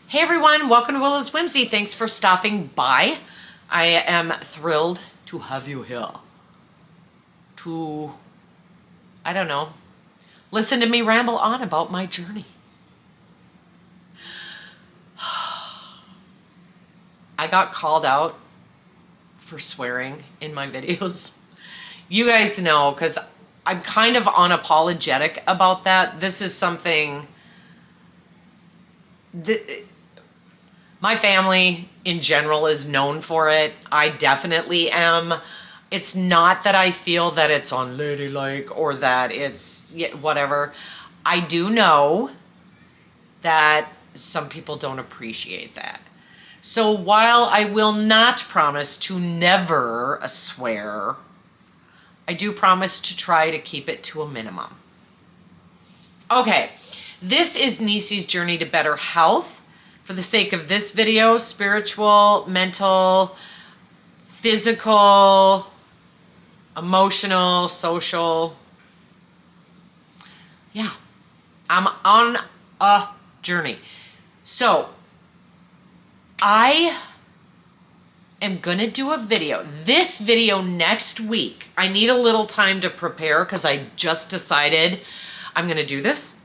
Hey everyone, welcome to Whimsy. Thanks for stopping by. I am thrilled to have you here. I don't know, listen to me ramble on about my journey. I got called out for swearing in my videos. You guys know, because I'm kind of unapologetic about that. This is something that my family in general is known for it. I definitely am. It's not that I feel that it's unladylike or that it's whatever. I do know that some people don't appreciate that. So while I will not promise to never swear, I do promise to try to keep it to a minimum. Okay, this is Neecie's journey to better health. For the sake of this video, spiritual, mental, physical, emotional, social. Yeah, I'm on a journey. So I am gonna do a video. This video next week. I need a little time to prepare because I just decided I'm gonna do this.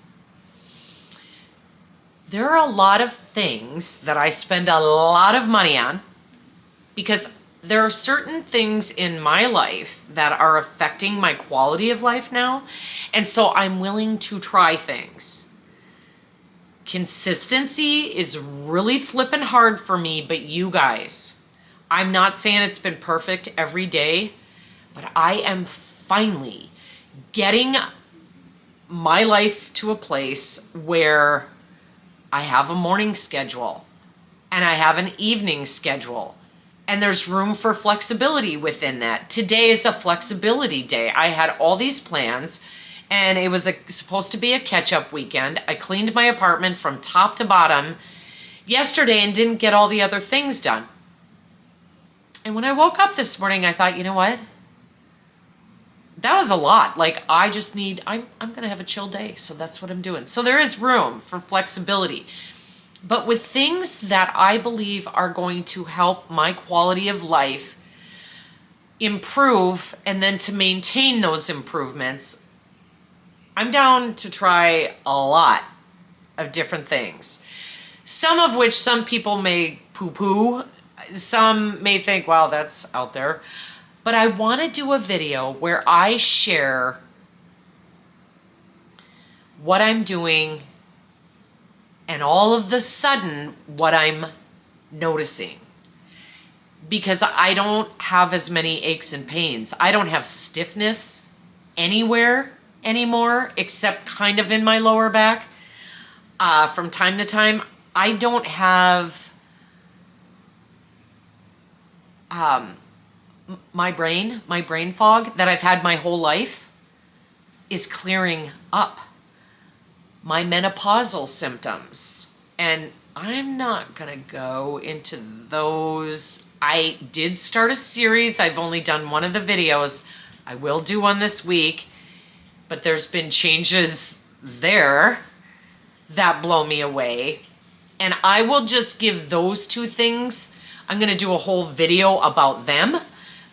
There are a lot of things that I spend a lot of money on because there are certain things in my life that are affecting my quality of life now. And so I'm willing to try things. Consistency is really flipping hard for me, but you guys, I'm not saying it's been perfect every day, but I am finally getting my life to a place where I have a morning schedule and I have an evening schedule, and there's room for flexibility within that. Today is a flexibility day. I had all these plans and it was supposed to be a catch-up weekend. I cleaned my apartment from top to bottom yesterday and didn't get all the other things done. And when I woke up this morning, I thought, you know what? That was a lot. Like, I just need, I'm going to have a chill day. So that's what I'm doing. So there is room for flexibility. But with things that I believe are going to help my quality of life improve and then to maintain those improvements, I'm down to try a lot of different things. Some of which some people may poo-poo. Some may think, wow, that's out there. But I want to do a video where I share what I'm doing and all of the sudden what I'm noticing. Because I don't have as many aches and pains. I don't have stiffness anywhere anymore except kind of in my lower back. From time to time, I don't have my brain fog that I've had my whole life is clearing up. My menopausal symptoms, and I'm not gonna go into those. I did start a series. I've only done one of the videos. I will do one this week, but there's been changes there that blow me away. And I will just give those two things. I'm gonna do a whole video about them,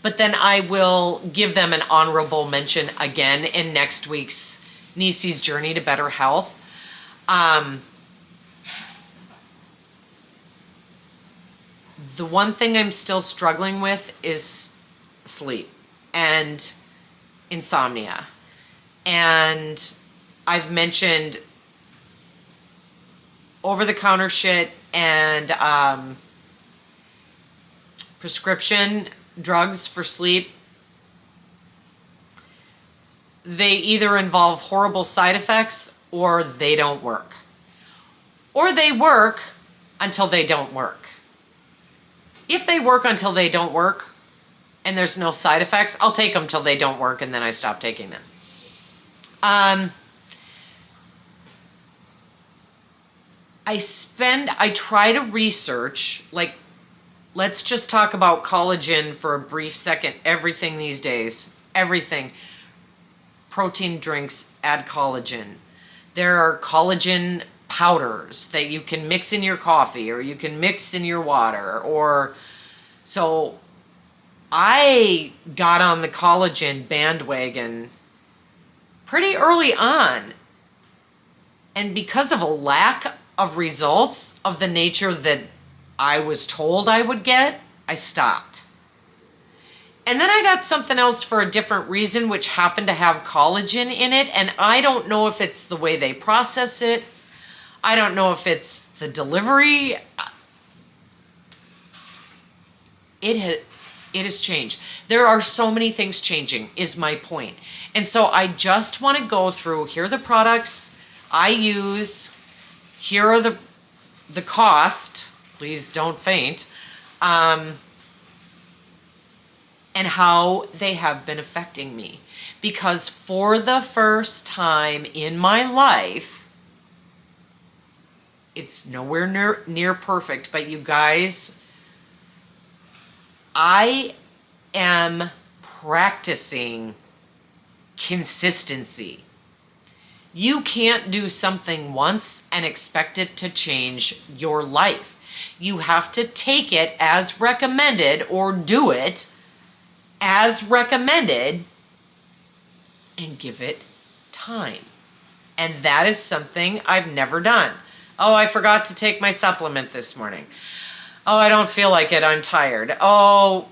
but then I will give them an honorable mention again in next week's Neecie's Journey to Better Health. The one thing I'm still struggling with is sleep and insomnia. And I've mentioned over-the-counter shit and prescription drugs for sleep. They either involve horrible side effects or they don't work. Or they work until they don't work. If they work until they don't work and there's no side effects, I'll take them till they don't work and then I stop taking them. I try to research, like, let's just talk about collagen for a brief second. Everything these days, everything. Protein drinks add collagen. There are collagen powders that you can mix in your coffee or you can mix in your water. Or so I got on the collagen bandwagon pretty early on. And because of a lack of results of the nature that I was told I would get, I stopped. And then I got something else for a different reason, which happened to have collagen in it. And I don't know if it's the way they process it. I don't know if it's the delivery. It has changed. There are so many things changing, is my point. And so I just want to go through, here are the products I use. Here are the cost. Please don't faint. And how they have been affecting me. Because for the first time in my life, it's nowhere near perfect, but you guys, I am practicing consistency. You can't do something once and expect it to change your life. You have to take it as recommended or do it as recommended and give it time. And that is something I've never done. Oh, I forgot to take my supplement this morning. Oh, I don't feel like it. I'm tired. Oh,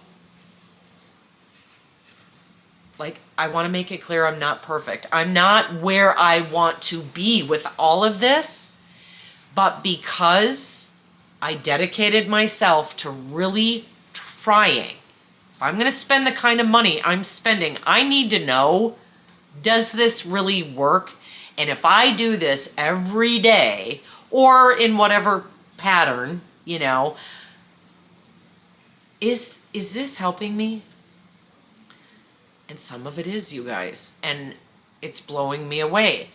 like, I want to make it clear I'm not perfect. I'm not where I want to be with all of this, but because I dedicated myself to really trying, if I'm going to spend the kind of money I'm spending, I need to know, does this really work? And if I do this every day or in whatever pattern, you know, is this helping me? And some of it is, you guys, and it's blowing me away.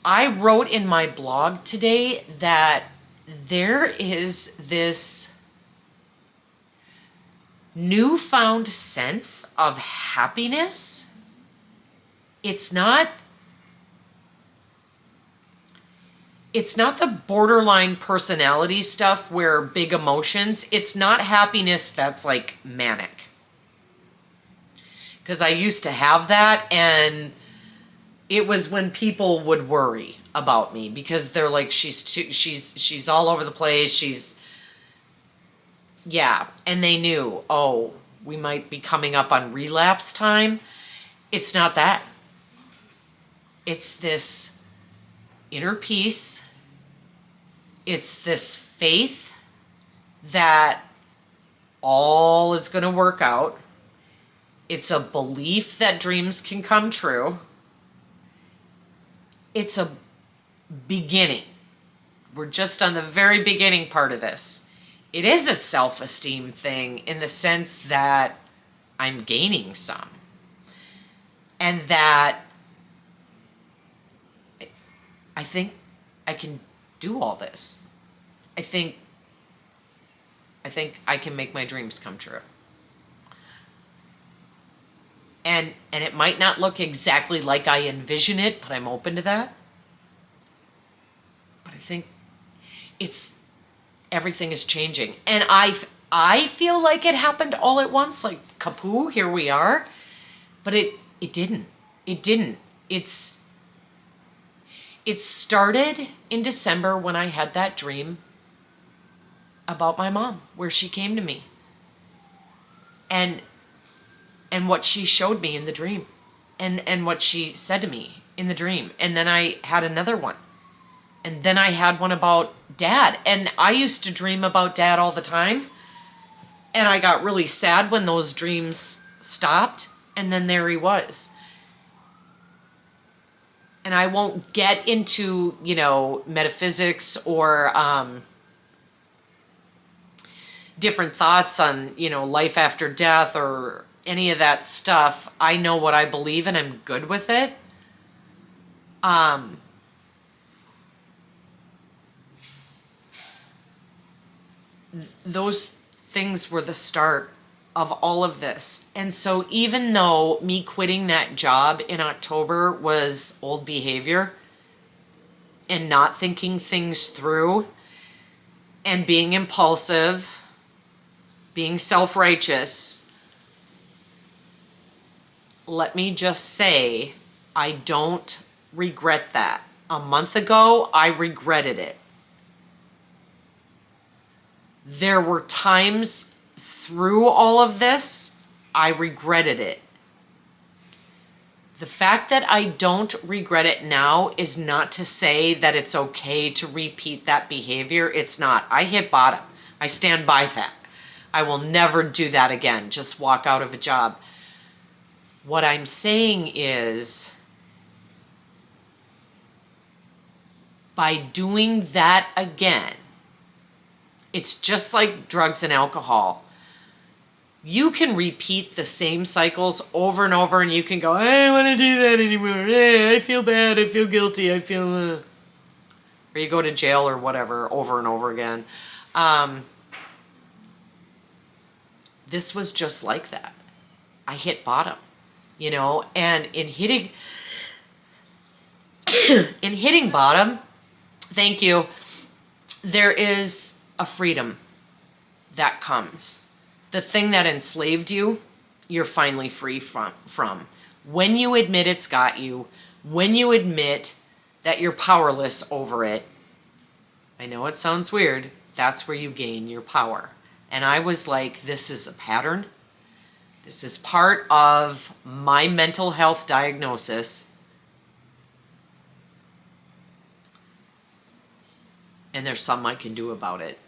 I wrote in my blog today that there is this newfound sense of happiness. It's not the borderline personality stuff where big emotions. It's not happiness that's like manic. Because I used to have that, and it was when people would worry about me because they're like, she's all over the place. Yeah, and they knew, oh, we might be coming up on relapse time. It's not that. It's this inner peace. It's this faith that all is going to work out. It's a belief that dreams can come true. It's a beginning. We're just on the very beginning part of this. It is a self-esteem thing in the sense that I'm gaining some. And that I think I can do all this. I think I can make my dreams come true. And it might not look exactly like I envision it, but I'm open to that. But I think everything is changing. And I feel like it happened all at once, like kapoo, here we are. But it didn't. It didn't. It started in December when I had that dream about my mom, where she came to me. And what she showed me in the dream. And what she said to me in the dream. And then I had another one. And then I had one about Dad. And I used to dream about Dad all the time. And I got really sad when those dreams stopped. And then there he was. And I won't get into, metaphysics or different thoughts on, life after death or any of that stuff. I know what I believe and I'm good with it. Those things were the start of all of this. And so even though me quitting that job in October was old behavior, and not thinking things through and being impulsive, being self-righteous, let me just say, I don't regret that. A month ago, I regretted it. There were times through all of this, I regretted it. The fact that I don't regret it now is not to say that it's okay to repeat that behavior. It's not. I hit bottom. I stand by that. I will never do that again. Just walk out of a job. What I'm saying is, by doing that again, it's just like drugs and alcohol. You can repeat the same cycles over and over, and you can go, I don't want to do that anymore. I feel bad. I feel guilty. I feel... Or you go to jail or whatever over and over again. This was just like that. I hit bottom, you know, and in hitting bottom, thank you, there is a freedom that comes. The thing that enslaved you, you're finally free from. When you admit it's got you, when you admit that you're powerless over it, I know it sounds weird, that's where you gain your power. And I was like, this is a pattern. This is part of my mental health diagnosis. And there's something I can do about it.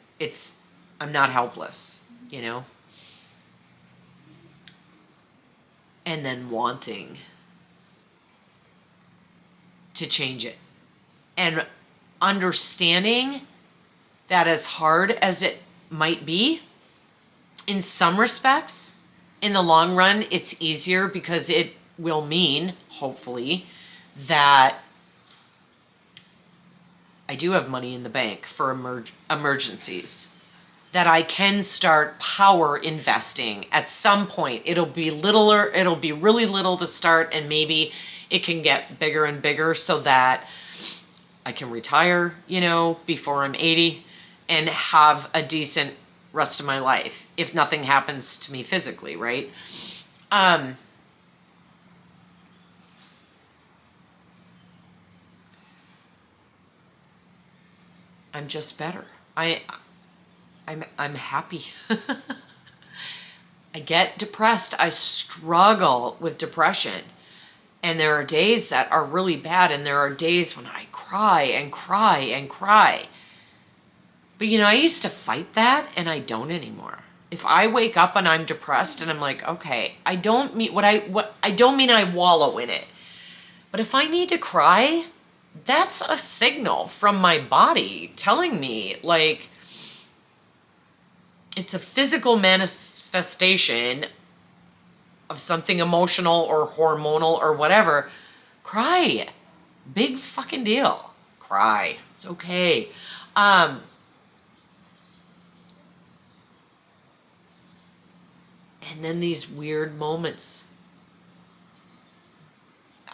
I'm not helpless, you know? And then wanting to change it. And understanding that as hard as it might be, in some respects, in the long run, it's easier because it will mean, hopefully, that I do have money in the bank for emergencies. That I can start power investing at some point. It'll be really little to start, and maybe it can get bigger and bigger so that I can retire, you know, before I'm 80 and have a decent rest of my life if nothing happens to me physically, right? I'm just better. I'm happy. I get depressed. I struggle with depression. And there are days that are really bad, and there are days when I cry and cry and cry. But you know, I used to fight that, and I don't anymore. If I wake up and I'm depressed and I'm like, okay, I don't mean I wallow in it. But if I need to cry, that's a signal from my body telling me, like, it's a physical manifestation of something emotional or hormonal or whatever. Cry. Big fucking deal. Cry. It's okay. And then these weird moments.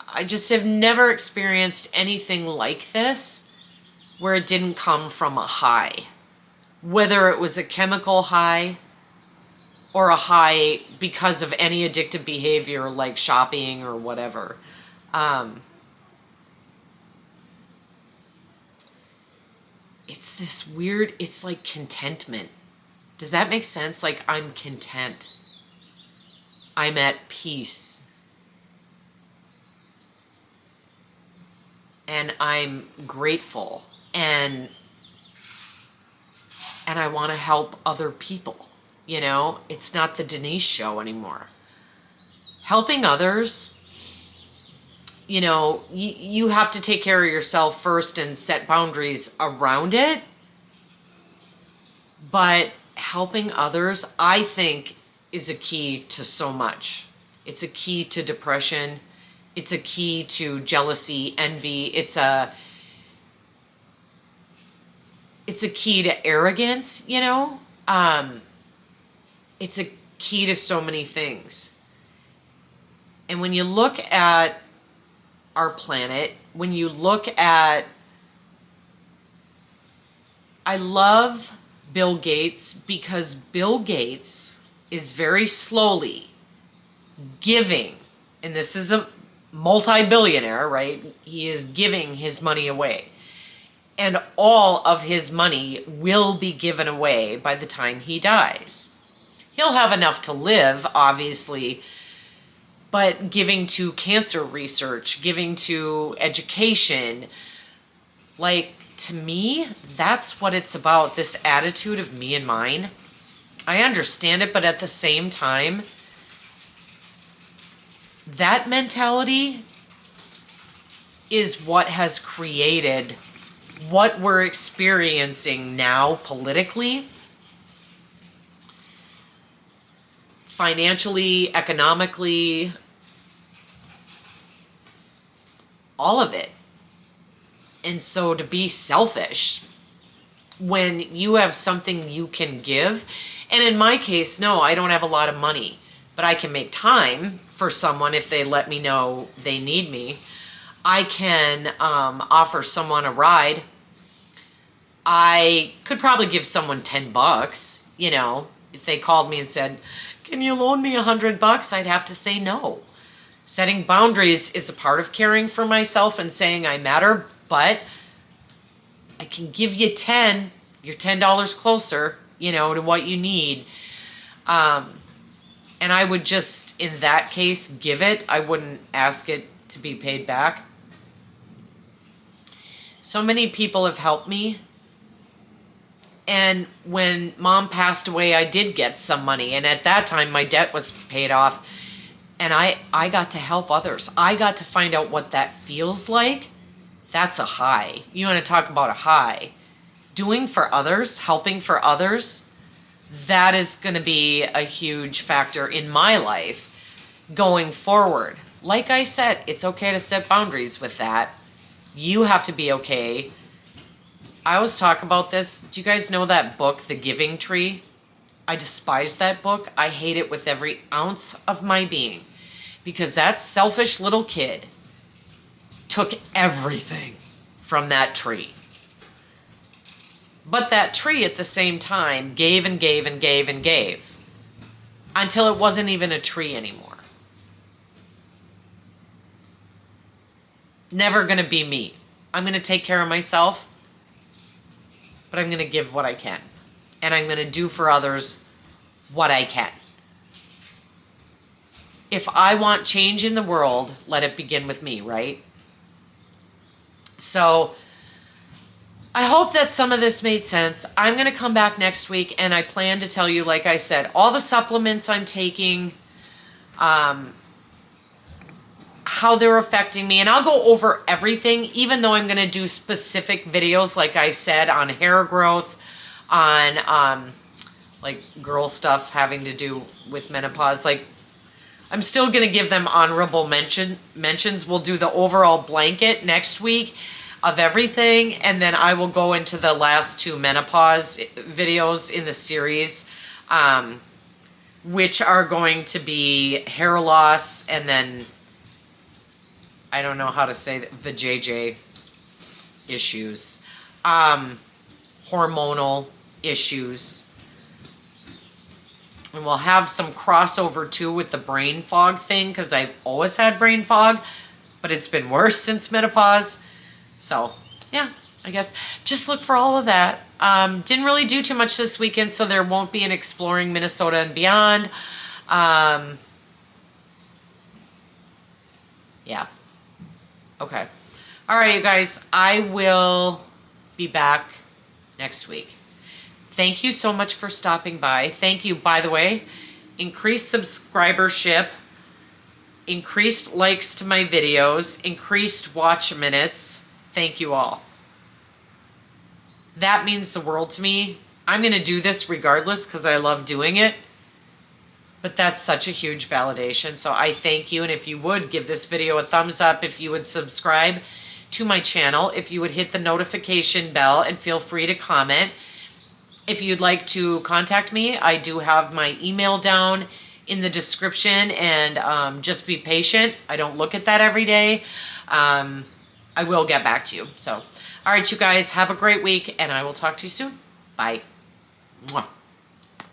I just have never experienced anything like this where it didn't come from a high. Whether it was a chemical high or a high because of any addictive behavior like shopping or whatever. It's this weird, it's like contentment. Does that make sense? Like, I'm content. I'm at peace. And I'm grateful. And I want to help other people. You know, it's not the Denise show anymore. Helping others, you know, you have to take care of yourself first and set boundaries around it. But helping others, I think, is a key to so much. It's a key to depression. It's a key to jealousy, envy. It's a key to arrogance, you know? It's a key to so many things. And when you look at our planet, when you look at I love Bill Gates because Bill Gates is very slowly giving, and this is a multi-billionaire, right? He is giving his money away. And all of his money will be given away by the time he dies. He'll have enough to live, obviously, but giving to cancer research, giving to education, like, to me, that's what it's about, this attitude of me and mine. I understand it, but at the same time, that mentality is what has created what we're experiencing now politically, financially, economically, all of it. And so to be selfish when you have something you can give, and in my case, no, I don't have a lot of money, but I can make time for someone if they let me know they need me. I can offer someone a ride. I could probably give someone $10, you know, if they called me and said, can you loan me $100? I'd have to say no. Setting boundaries is a part of caring for myself and saying I matter, but I can give you 10, you're $10 closer, you know, to what you need. And I would just, in that case, give it. I wouldn't ask it to be paid back. So many people have helped me. And when Mom passed away, I did get some money. And at that time, my debt was paid off. And I got to help others. I got to find out what that feels like. That's a high. You want to talk about a high. Doing for others, helping for others, that is going to be a huge factor in my life going forward. Like I said, it's okay to set boundaries with that. You have to be okay. I always talk about this. Do you guys know that book, The Giving Tree? I despise that book. I hate it with every ounce of my being because that selfish little kid took everything from that tree. But that tree at the same time gave and gave and gave and gave until it wasn't even a tree anymore. Never going to be me. I'm going to take care of myself, but I'm going to give what I can. And I'm going to do for others what I can. If I want change in the world, let it begin with me, right? So I hope that some of this made sense. I'm going to come back next week and I plan to tell you, like I said, all the supplements I'm taking, how they're affecting me. And I'll go over everything, even though I'm going to do specific videos, like I said, on hair growth, on like girl stuff having to do with menopause. Like, I'm still going to give them honorable mentions. We'll do the overall blanket next week of everything. And then I will go into the last 2 menopause videos in the series, which are going to be hair loss and then, I don't know how to say that, vajayjay issues, hormonal issues. And we'll have some crossover too with the brain fog thing because I've always had brain fog, but it's been worse since menopause. So yeah, I guess just look for all of that. Didn't really do too much this weekend, so there won't be an Exploring Minnesota and Beyond. Yeah. Okay. All right, you guys, I will be back next week. Thank you so much for stopping by. Thank you, by the way. Increased subscribership, increased likes to my videos, increased watch minutes. Thank you all. That means the world to me. I'm going to do this regardless because I love doing it. But that's such a huge validation. So I thank you. And if you would give this video a thumbs up, if you would subscribe to my channel, if you would hit the notification bell and feel free to comment. If you'd like to contact me, I do have my email down in the description, and just be patient. I don't look at that every day. I will get back to you. So, all right, you guys, have a great week, and I will talk to you soon. Bye. Mwah.